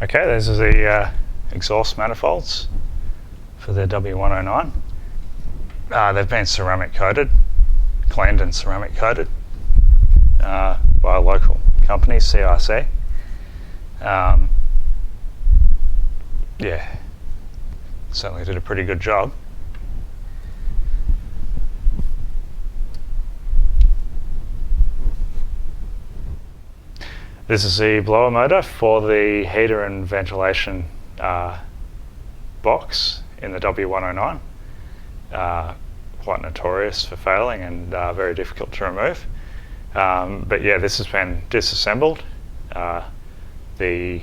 Okay, these are the exhaust manifolds for the W109. They've been ceramic coated, cleaned and ceramic coated by a local company, CRC. Yeah, certainly did a pretty good job. This is the blower motor for the heater and ventilation box in the W109. Quite notorious for failing and very difficult to remove. But yeah, this has been disassembled. The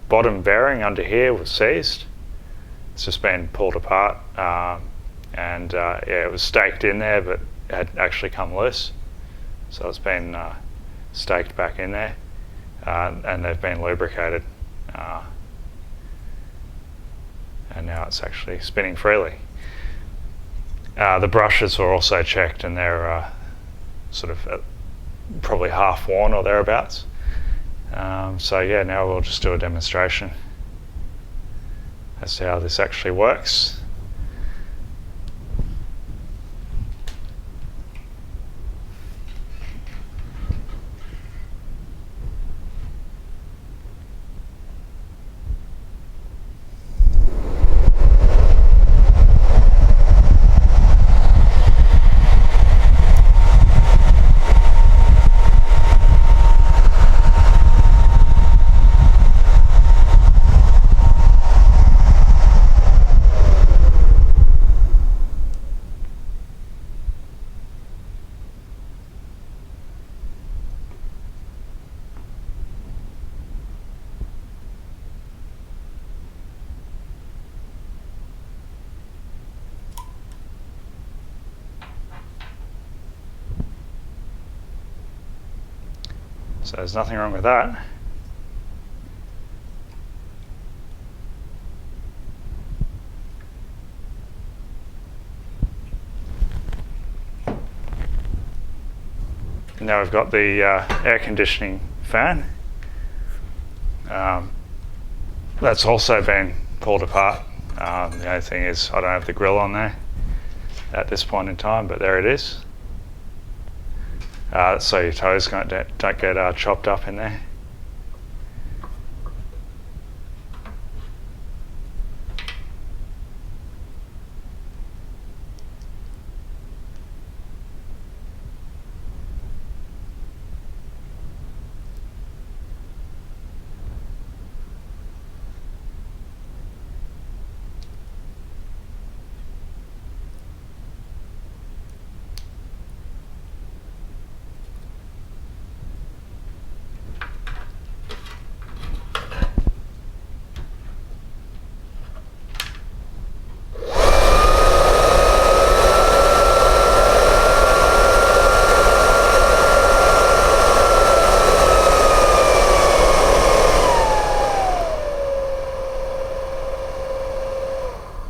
bottom bearing under here was seized. It's just been pulled apart, and yeah, it was staked in there, but it had actually come loose. So it's been staked back in there. And they've been lubricated, and now it's actually spinning freely. The brushes were also checked, and they're sort of probably half worn or thereabouts. So yeah, now we'll just do a demonstration as to how this actually works. So there's nothing wrong with that. Now we've got the air conditioning fan. That's also been pulled apart. The only thing is I don't have the grill on there at this point in time, but there it is. So your toes don't get chopped up in there.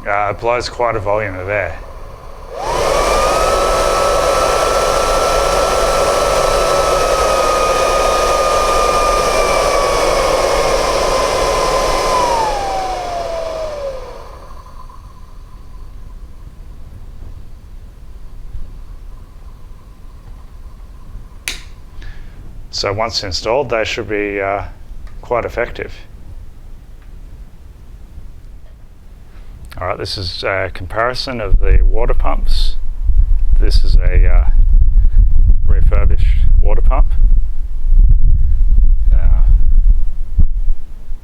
It blows quite a volume of air. So once installed, they should be quite effective. All right, this is a comparison of the water pumps. This is a refurbished water pump.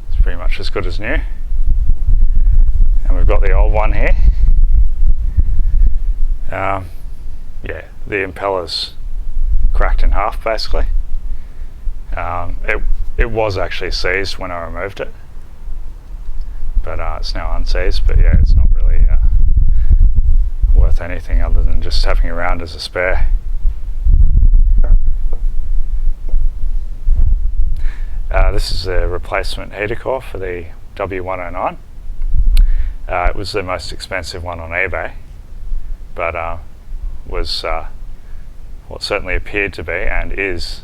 It's pretty much as good as new. And we've got the old one here. Yeah, the impeller's cracked in half basically. It was actually seized when I removed it, but it's now unseized. But yeah, it's not really worth anything other than just having around as a spare. This is a replacement heater core for the W109. It was the most expensive one on eBay, but was what certainly appeared to be and is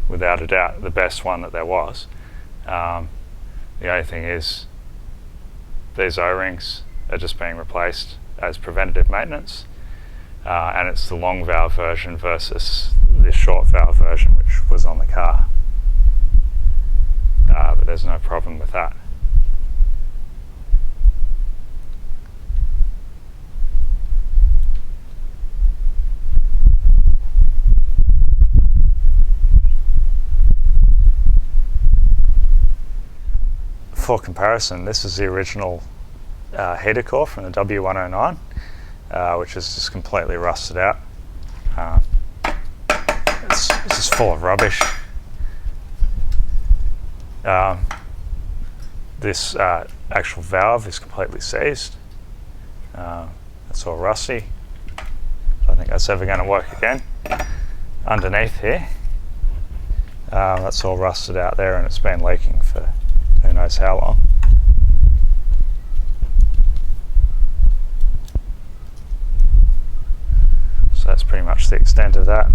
without a doubt the best one that there was. The only thing is these O-rings are just being replaced as preventative maintenance, and it's the long valve version versus this short valve version which was on the car. But there's no problem with that. For comparison, this is the original heater core from the W109, which is just completely rusted out. It's just full of rubbish. This actual valve is completely seized. It's all rusty. I don't think that's ever going to work again. Underneath here, that's all rusted out there, and it's been leaking for who knows how long. So that's pretty much the extent of that.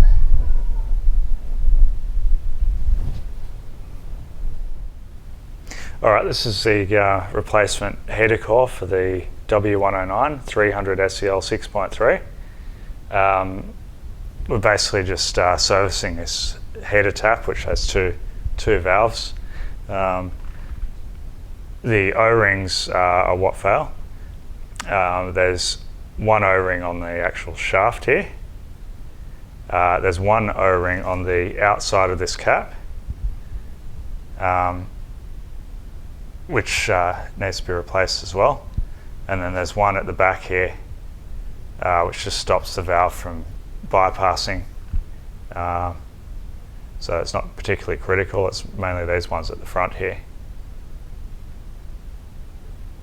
Alright, this is the replacement heater core for the W109 300 SEL 6.3. We're basically just servicing this heater tap, which has two valves. The O-rings are what fail. There's one O-ring on the actual shaft here. There's one O-ring on the outside of this cap, which needs to be replaced as well. And then there's one at the back here, which just stops the valve from bypassing. So it's not particularly critical, it's mainly these ones at the front here.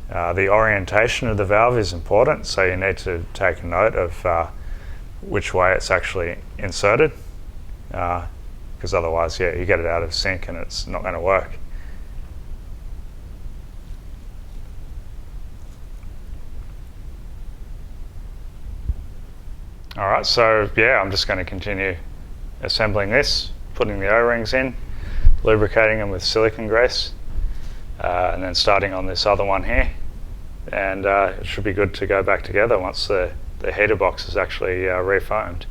The orientation of the valve is important, so you need to take a note of which way it's actually inserted, because otherwise, yeah, you get it out of sync and it's not going to work. Alright, so yeah, I'm just going to continue assembling this, putting the O-rings in, lubricating them with silicone grease, and then starting on this other one here. And it should be good to go back together once the heater box is actually refoamed.